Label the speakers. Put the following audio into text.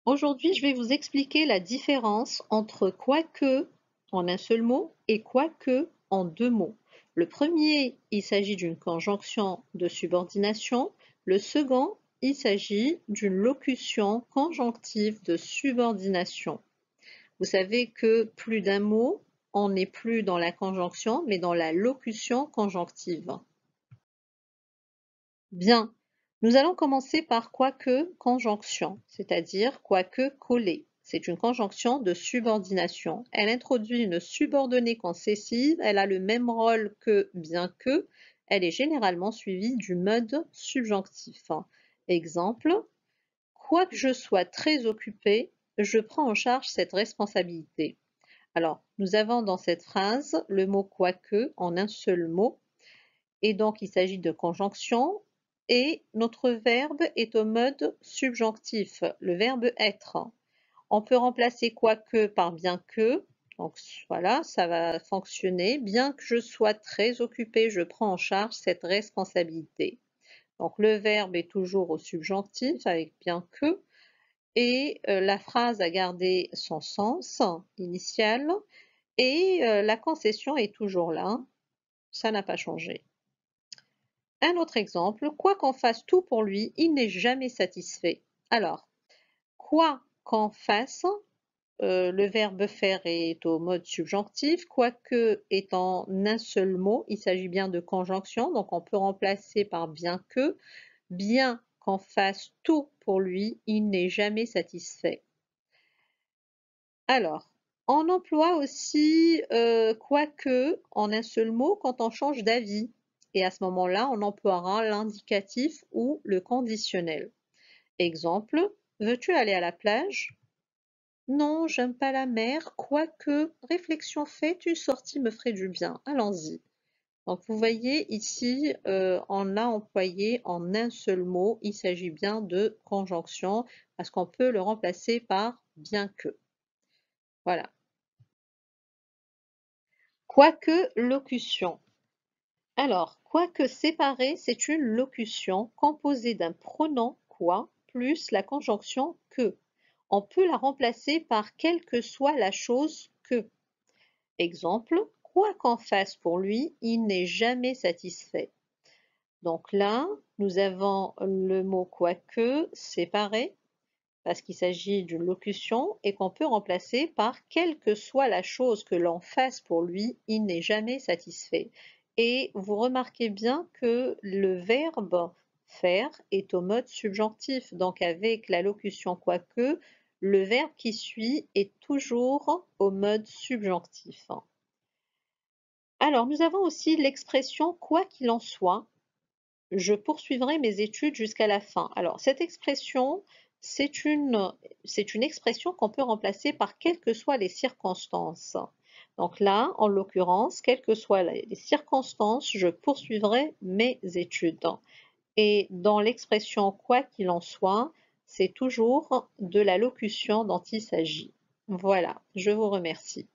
Speaker 1: Aujourd'hui, je vais vous expliquer la différence entre quoique en un seul mot et quoique en deux mots. Le premier, il s'agit d'une conjonction de subordination. Le second, il s'agit d'une locution conjonctive de subordination. Vous savez que plus d'un mot, on n'est plus dans la conjonction, mais dans la locution conjonctive. Bien, nous allons commencer par quoique conjonction, c'est-à-dire quoique collé. C'est une conjonction de subordination. Elle introduit une subordonnée concessive, elle a le même rôle que bien que, elle est généralement suivie du mode subjonctif. Exemple, quoique je sois très occupé, je prends en charge cette responsabilité. Alors, nous avons dans cette phrase le mot quoique en un seul mot, et donc il s'agit de conjonction, et notre verbe est au mode subjonctif, le verbe être. On peut remplacer quoique par bien que, donc voilà, ça va fonctionner. Bien que je sois très occupé, je prends en charge cette responsabilité. Donc le verbe est toujours au subjonctif avec bien que, et la phrase a gardé son sens initial, et la concession est toujours là, ça n'a pas changé. Un autre exemple, quoi qu'on fasse tout pour lui, il n'est jamais satisfait. Alors, quoi qu'on fasse, le verbe faire est au mode subjonctif, quoique est en un seul mot, il s'agit bien de conjonction, donc on peut remplacer par bien qu'on fasse tout pour lui, il n'est jamais satisfait. Alors, on emploie aussi quoique en un seul mot quand on change d'avis. Et à ce moment-là, on emploiera l'indicatif ou le conditionnel. Exemple, veux-tu aller à la plage? Non, j'aime pas la mer, quoique, réflexion faite, une sortie me ferait du bien. Allons-y. Donc vous voyez ici, on l'a employé en un seul mot. Il s'agit bien de conjonction parce qu'on peut le remplacer par bien que. Voilà. Quoique locution. Alors, quoique séparé, c'est une locution composée d'un pronom quoi plus la conjonction que. On peut la remplacer par quelle que soit la chose que. Exemple, quoi qu'en fasse pour lui, il n'est jamais satisfait. Donc là, nous avons le mot quoique séparé parce qu'il s'agit d'une locution et qu'on peut remplacer par quelle que soit la chose que l'on fasse pour lui, il n'est jamais satisfait. Et vous remarquez bien que le verbe faire est au mode subjonctif, donc avec la locution quoique, le verbe qui suit est toujours au mode subjonctif. Alors, nous avons aussi l'expression quoi qu'il en soit, je poursuivrai mes études jusqu'à la fin. Alors, cette expression, c'est une, c'est une expression qu'on peut remplacer par quelles que soient les circonstances. Donc là, en l'occurrence, quelles que soient les circonstances, je poursuivrai mes études. Et dans l'expression quoi qu'il en soit, c'est toujours de la locution dont il s'agit. Voilà, je vous remercie.